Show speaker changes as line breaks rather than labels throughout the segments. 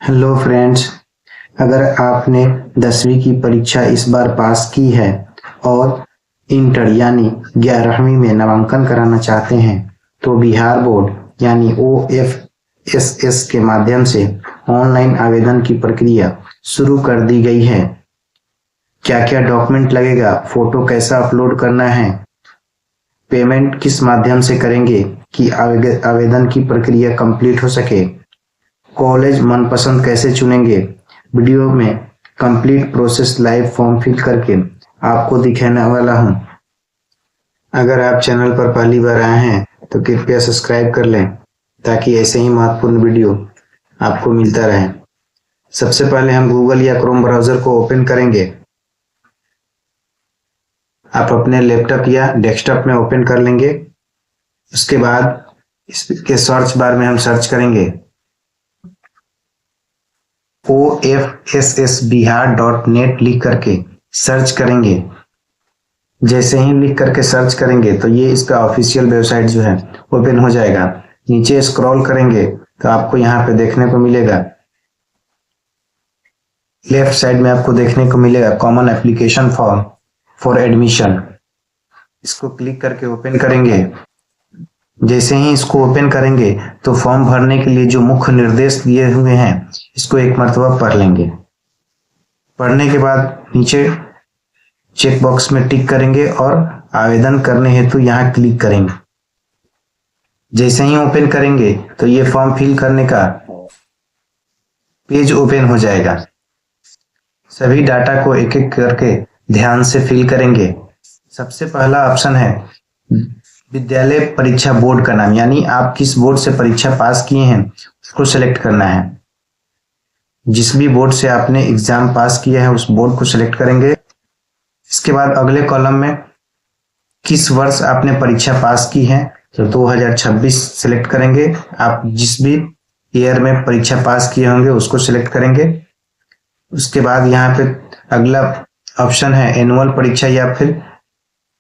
Hello friends. अगर आपने 10वीं की परीक्षा इस बार पास की है और इंटर यानी 11वीं में नामांकन कराना चाहते हैं तो बिहार बोर्ड यानी OFSS के माध्यम से ऑनलाइन आवेदन की प्रक्रिया शुरू कर दी गई है। क्या क्या डॉक्यूमेंट लगेगा, फोटो कैसा अपलोड करना है, पेमेंट किस माध्यम से करेंगे कि आवेदन की प्रक्रिया कंप्लीट हो सके, कॉलेज मनपसंद कैसे चुनेंगे, वीडियो में complete process live form fill करके आपको दिखाने वाला हूं। अगर आप चैनल पर पहली बार आए हैं तो कृपया सब्सक्राइब कर लें ताकि ऐसे ही महत्वपूर्ण वीडियो आपको मिलता रहे। सबसे पहले हम गूगल या क्रोम ब्राउजर को ओपन करेंगे। आप अपने लैपटॉप या डेस्कटॉप में ओपन कर लेंगे। उसके बाद इसके सर्च बार में हम सर्च करेंगे OFSSBihar.net लिख करके सर्च करेंगे। जैसे ही लिख करके सर्च करेंगे तो ये इसका ऑफिशियल वेबसाइट जो है ओपन हो जाएगा। नीचे स्क्रॉल करेंगे तो आपको यहाँ पे देखने को मिलेगा, लेफ्ट साइड में आपको देखने को मिलेगा common application form for admission. इसको क्लिक करके ओपन करेंगे। जैसे ही इसको ओपन करेंगे तो फॉर्म भरने के लिए जो मुख्य निर्देश दिए हुए हैं इसको एक मर्तबा पढ़ लेंगे। पढ़ने के बाद नीचे चेक बॉक्स में टिक करेंगे और आवेदन करने हेतु यहाँ क्लिक करेंगे। जैसे ही ओपन करेंगे तो ये फॉर्म फिल करने का पेज ओपन हो जाएगा। सभी डाटा को एक एक करके ध्यान से फिल करेंगे। सबसे पहला ऑप्शन है विद्यालय परीक्षा बोर्ड का नाम, यानी आप किस बोर्ड से परीक्षा पास किए हैं उसको सिलेक्ट करना है। जिस भी बोर्ड से आपने एग्जाम पास किया है उस बोर्ड को सिलेक्ट करेंगे। इसके बाद अगले कॉलम में किस वर्ष आपने परीक्षा पास की है तो 2026 सिलेक्ट करेंगे। आप जिस भी ईयर में परीक्षा पास किए होंगे उसको सिलेक्ट करेंगे। उसके बाद यहाँ पे अगला ऑप्शन है एनुअल परीक्षा या फिर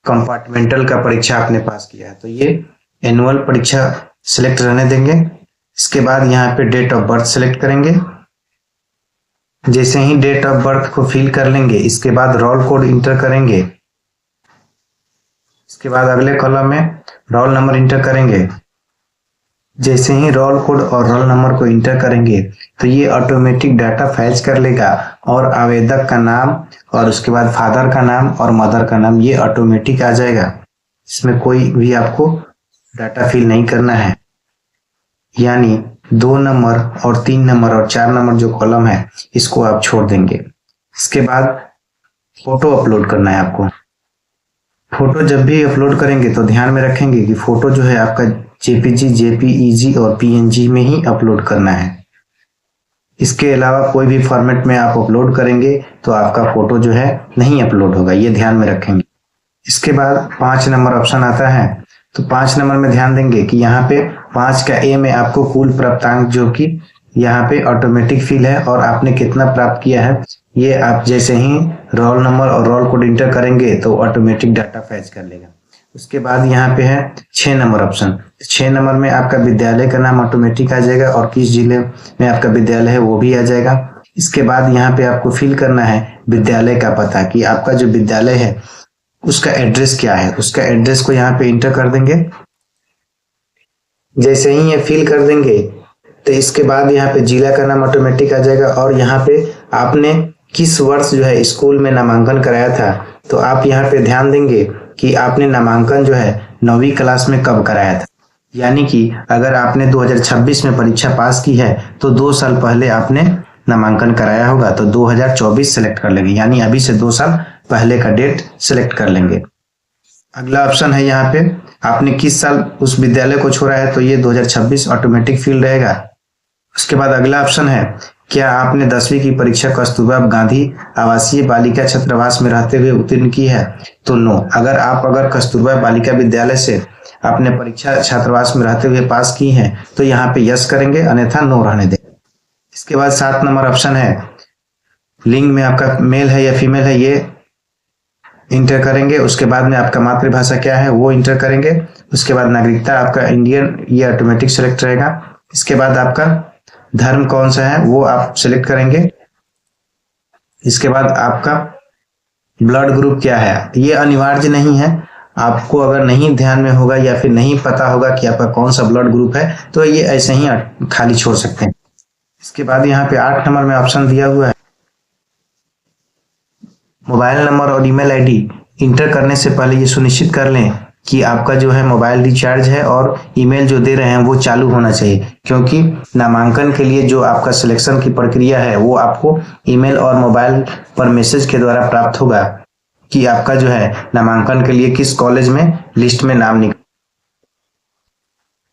कंपार्टमेंटल का परीक्षा आपने पास किया है तो ये एनुअल परीक्षा सिलेक्ट रहने देंगे। इसके बाद यहाँ पे डेट ऑफ बर्थ सिलेक्ट करेंगे। जैसे ही डेट ऑफ बर्थ को फिल कर लेंगे इसके बाद रोल कोड इंटर करेंगे। इसके बाद अगले कॉलम में रोल नंबर इंटर करेंगे। जैसे ही रोल कोड और रोल नंबर को इंटर करेंगे तो ये ऑटोमेटिक डाटा फैच कर लेगा और आवेदक का नाम और उसके बाद फादर का नाम और मदर का नाम ये ऑटोमेटिक आ जाएगा। इसमें कोई भी आपको डाटा फिल नहीं करना है। यानी 2 नंबर और 3 नंबर और 4 नंबर जो कॉलम है इसको आप छोड़ देंगे। इसके बाद फोटो अपलोड करना है आपको। फोटो जब भी अपलोड करेंगे तो ध्यान में रखेंगे कि फोटो जो है आपका JPG, JPEG और PNG में ही अपलोड करना है। इसके अलावा कोई भी फॉर्मेट में आप अपलोड करेंगे तो आपका फोटो जो है नहीं अपलोड होगा, ये ध्यान में रखेंगे। इसके बाद 5 नंबर ऑप्शन आता है तो 5 नंबर में ध्यान देंगे कि यहाँ पे 5 का A में आपको कुल प्राप्तांक जो कि यहाँ पे ऑटोमेटिक फिल है और आपने कितना प्राप्त किया है ये आप जैसे ही रोल नंबर और रोल कोड इंटर करेंगे तो ऑटोमेटिक डाटा फैच कर लेगा। उसके बाद यहाँ पे है 6 नंबर ऑप्शन। 6 नंबर में आपका विद्यालय का नाम ऑटोमेटिक आ जाएगा और किस जिले में आपका विद्यालय है वो भी आ जाएगा। इसके बाद यहाँ पे आपको फिल करना है विद्यालय का पता कि आपका जो विद्यालय है उसका एड्रेस क्या है। उसका एड्रेस को यहाँ पे इंटर कर देंगे। जैसे ही ये फिल कर देंगे तो इसके बाद यहाँ पे जिला का नाम ऑटोमेटिक आ जाएगा और यहाँ पे आपने किस वर्ष जो है स्कूल में नामांकन कराया था तो आप यहाँ पे ध्यान देंगे कि आपने नामांकन जो है 9वीं क्लास में कब कराया था। यानी कि अगर आपने 2026 में परीक्षा पास की है तो 2 साल पहले आपने नामांकन कराया होगा तो 2024 सेलेक्ट कर लेंगे, यानी अभी से 2 साल पहले का डेट सेलेक्ट कर लेंगे। अगला ऑप्शन है यहाँ पे आपने किस साल उस विद्यालय को छोड़ा है तो ये 2026 ऑटोमेटिक फिल रहेगा। उसके बाद अगला ऑप्शन है क्या आपने 10वीं की परीक्षा कस्तूरबा गांधी आवासीय बालिका छात्रावास में रहते हुए उत्तीर्ण की है तो नो। अगर कस्तूरबा बालिका विद्यालय से आपने परीक्षा छात्रावास में रहते हुए पास की है तो यहाँ पे यस करेंगे, अन्यथा नो रहने दें। इसके बाद 7 नंबर ऑप्शन है लिंग में आपका मेल है या फीमेल है ये इंटर करेंगे। उसके बाद में आपका मातृभाषा क्या है वो इंटर करेंगे। उसके बाद नागरिकता आपका इंडियन ये ऑटोमेटिक सेलेक्ट रहेगा। इसके बाद आपका धर्म कौन सा है वो आप सिलेक्ट करेंगे। इसके बाद आपका ब्लड ग्रुप क्या है, ये अनिवार्य नहीं है, आपको अगर नहीं ध्यान में होगा या फिर नहीं पता होगा कि आपका कौन सा ब्लड ग्रुप है तो ये ऐसे ही खाली छोड़ सकते हैं। इसके बाद यहाँ पे 8 नंबर में ऑप्शन दिया हुआ है, मोबाइल नंबर और ईमेल आईडी इंटर करने से पहले ये सुनिश्चित कर लें कि आपका जो है मोबाइल रिचार्ज है और ईमेल जो दे रहे हैं वो चालू होना चाहिए, क्योंकि नामांकन के लिए जो आपका सिलेक्शन की प्रक्रिया है वो आपको ईमेल और मोबाइल पर मैसेज के द्वारा प्राप्त होगा कि आपका जो है नामांकन के लिए किस कॉलेज में लिस्ट में नाम निकल,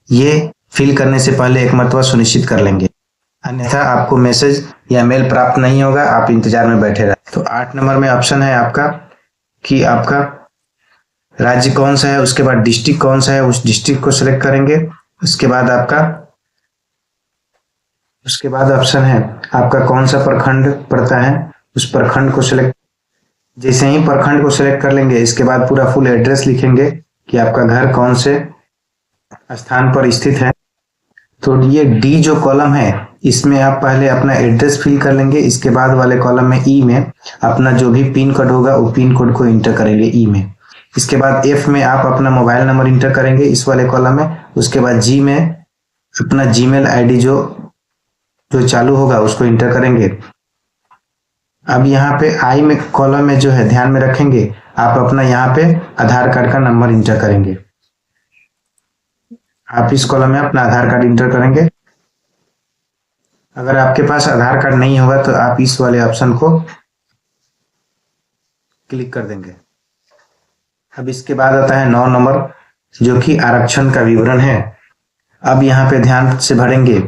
ये फिल करने से पहले एक मर्तबा सुनिश्चित कर लेंगे, अन्यथा आपको मैसेज या मेल प्राप्त नहीं होगा, आप इंतजार में बैठे रहे। तो 8 नंबर में ऑप्शन है आपका कि आपका राज्य कौन सा है, उसके बाद डिस्ट्रिक्ट कौन सा है, उस डिस्ट्रिक्ट को सिलेक्ट करेंगे। उसके बाद ऑप्शन है आपका कौन सा प्रखंड पड़ता है, उस प्रखंड को सिलेक्ट, जैसे ही प्रखंड को सिलेक्ट कर लेंगे इसके बाद पूरा फुल एड्रेस लिखेंगे कि आपका घर कौन से स्थान पर स्थित है। तो ये डी जो कॉलम है इसमें आप पहले अपना एड्रेस फिल कर लेंगे, इसके बाद वाले कॉलम में ई में अपना जो भी पिन कोड होगा वो पिन कोड को इंटर करेंगे ई में। इसके बाद एफ में आप अपना मोबाइल नंबर इंटर करेंगे इस वाले कॉलम में। उसके बाद जी में अपना जीमेल आईडी जो चालू होगा उसको इंटर करेंगे। अब यहाँ पे आई में कॉलम में जो है ध्यान में रखेंगे आप अपना यहाँ पे आधार कार्ड का नंबर इंटर करेंगे, आप इस कॉलम में अपना आधार कार्ड इंटर करेंगे। अगर आपके पास आधार कार्ड नहीं होगा तो आप इस वाले ऑप्शन को क्लिक कर देंगे। अब इसके बाद आता है 9 नंबर जो कि आरक्षण का विवरण है। अब यहाँ पे ध्यान से भरेंगे,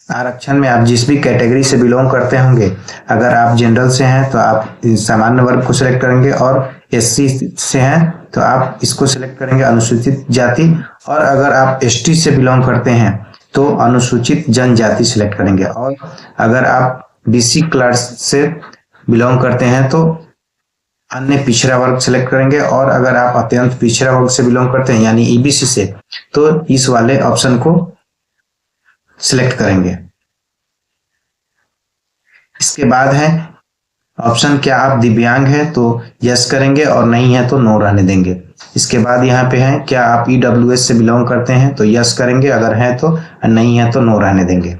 आरक्षण में आप जिस भी कैटेगरी से बिलोंग करते होंगे, अगर आप जनरल से हैं तो आप सामान्य वर्ग को सिलेक्ट करेंगे, और एससी से हैं तो आप इसको सिलेक्ट करेंगे अनुसूचित जाति, और अगर आप एसटी से बिलोंग करते हैं तो अनुसूचित जनजाति सिलेक्ट करेंगे, और अगर आप बीसी क्लास से बिलोंग करते हैं तो अन्य पिछड़ा वर्ग सिलेक्ट करेंगे, और अगर आप अत्यंत पिछड़ा वर्ग से बिलोंग करते हैं यानी ईबीसी से तो इस वाले ऑप्शन को सिलेक्ट करेंगे। इसके बाद है ऑप्शन क्या आप दिव्यांग है तो यस करेंगे और नहीं है तो नो रहने देंगे। इसके बाद यहाँ पे है क्या आप ईडब्ल्यूएस से बिलोंग करते हैं तो यस करेंगे, अगर है तो, नहीं है तो नो रहने देंगे।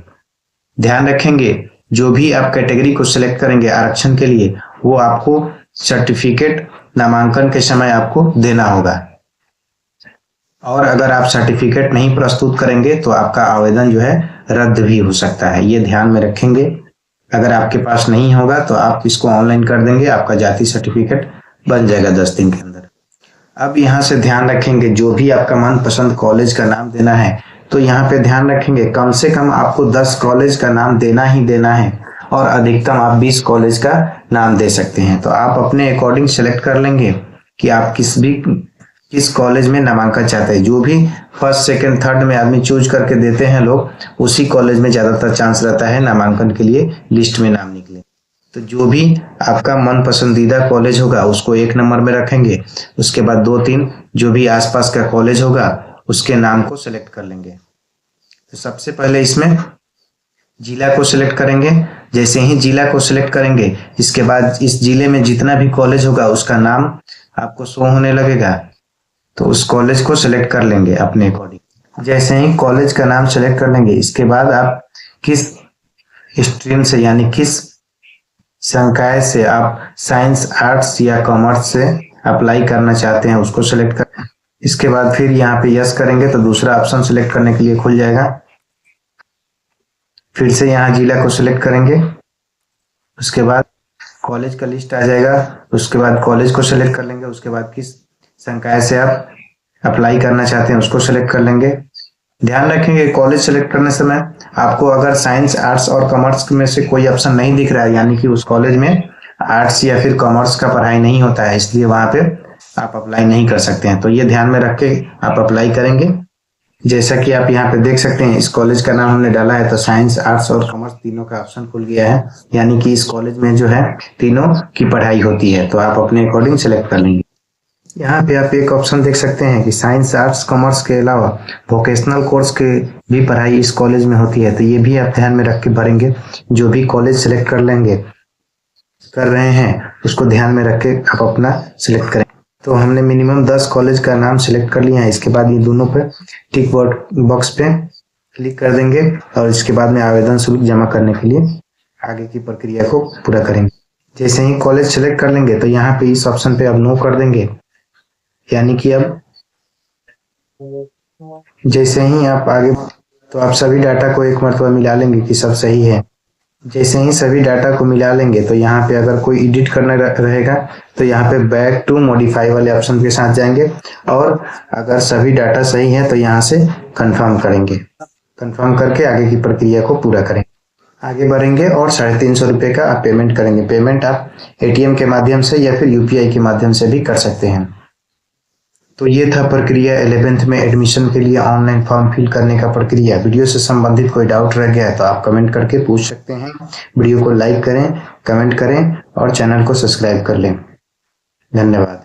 ध्यान रखेंगे जो भी आप कैटेगरी को सिलेक्ट करेंगे आरक्षण के लिए वो आपको सर्टिफिकेट नामांकन के समय आपको देना होगा, और अगर आप सर्टिफिकेट नहीं प्रस्तुत करेंगे तो आपका आवेदन जो है रद्द भी हो सकता है, ये ध्यान में रखेंगे। अगर आपके पास नहीं होगा तो आप इसको ऑनलाइन कर देंगे, आपका जाति सर्टिफिकेट बन जाएगा 10 दिन के अंदर। अब यहाँ से ध्यान रखेंगे जो भी आपका मनपसंद कॉलेज का नाम देना है तो यहाँ पे ध्यान रखेंगे कम से कम आपको 10 कॉलेज का नाम देना ही देना है, और अधिकतम आप 20 कॉलेज का नाम दे सकते हैं। तो आप अपने अकॉर्डिंग सेलेक्ट कर लेंगे कि आप किस कॉलेज में नामांकन चाहते हैं। जो भी फर्स्ट सेकंड थर्ड में आदमी चूज करके देते हैं लोग, उसी कॉलेज में ज्यादातर चांस रहता है नामांकन के लिए लिस्ट में नाम निकले। तो जो भी आपका मन पसंदीदा कॉलेज होगा उसको 1 नंबर में रखेंगे, उसके बाद 2-3 जो भी आसपास का कॉलेज होगा उसके नाम को सिलेक्ट कर लेंगे। तो सबसे पहले इसमें जिला को सिलेक्ट करेंगे। जैसे ही जिला को सिलेक्ट करेंगे इसके बाद इस जिले में जितना भी कॉलेज होगा उसका नाम आपको शो होने लगेगा, तो उस कॉलेज को सिलेक्ट कर लेंगे अपने अकॉर्डिंग। जैसे ही कॉलेज का नाम सिलेक्ट कर लेंगे इसके बाद आप किस स्ट्रीम से यानी किस संकाय से आप साइंस आर्ट्स या कॉमर्स से अप्लाई करना चाहते हैं उसको सिलेक्ट करें। इसके बाद फिर यहाँ पे यस करेंगे तो दूसरा ऑप्शन सिलेक्ट करने के लिए खुल जाएगा। फिर से यहाँ जिला को सिलेक्ट करेंगे, उसके बाद कॉलेज का लिस्ट आ जाएगा, उसके बाद कॉलेज को सिलेक्ट कर लेंगे, उसके बाद किस संकाय से आप अप्लाई करना चाहते हैं उसको सिलेक्ट कर लेंगे। ध्यान रखेंगे कॉलेज सिलेक्ट करने समय आपको अगर साइंस आर्ट्स और कॉमर्स में से कोई ऑप्शन नहीं दिख रहा है यानी कि उस कॉलेज में आर्ट्स या फिर कॉमर्स का पढ़ाई नहीं होता है, इसलिए वहां पे आप अप्लाई नहीं कर सकते हैं। तो ये ध्यान में रख के आप अप्लाई करेंगे। जैसा कि आप यहाँ पे देख सकते हैं इस कॉलेज का नाम हमने डाला है तो साइंस आर्ट्स और कॉमर्स तीनों का ऑप्शन खुल गया है, यानी कि इस कॉलेज में जो है तीनों की पढ़ाई होती है। तो आप अपने अकॉर्डिंग सिलेक्ट कर लेंगे। यहाँ पे आप एक ऑप्शन देख सकते हैं कि साइंस आर्ट्स कॉमर्स के अलावा वोकेशनल कोर्स के भी पढ़ाई इस कॉलेज में होती है, तो ये भी आप ध्यान में रख के भरेंगे। जो भी कॉलेज सेलेक्ट कर रहे हैं उसको ध्यान में रख के आप अपना सिलेक्ट करें। तो हमने मिनिमम 10 कॉलेज का नाम सिलेक्ट कर लिया है। इसके बाद ये दोनों पे टिक बॉक्स पे क्लिक कर देंगे और इसके बाद में आवेदन शुल्क जमा करने के लिए आगे की प्रक्रिया को पूरा करेंगे। जैसे ही कॉलेज सेलेक्ट कर लेंगे तो यहाँ पे इस ऑप्शन पे अब नो कर देंगे, यानी कि अब जैसे ही आप आगे तो आप सभी डाटा को एक मरतबा मिला लेंगे कि सब सही है। जैसे ही सभी डाटा को मिला लेंगे तो यहाँ पे अगर कोई एडिट करना रहेगा तो यहाँ पे बैक टू मॉडिफाई वाले ऑप्शन के साथ जाएंगे और अगर सभी डाटा सही है तो यहाँ से कंफर्म करेंगे। कंफर्म करके आगे की प्रक्रिया को पूरा करेंगे, आगे बढ़ेंगे और 350 रुपये का आप पेमेंट करेंगे। पेमेंट आप एटीएम के माध्यम से या फिर यूपीआई के माध्यम से भी कर सकते हैं। तो ये था प्रक्रिया 11th में एडमिशन के लिए ऑनलाइन फॉर्म फिल करने का प्रक्रिया। वीडियो से संबंधित कोई डाउट रह गया है तो आप कमेंट करके पूछ सकते हैं। वीडियो को लाइक करें, कमेंट करें और चैनल को सब्सक्राइब कर लें। धन्यवाद।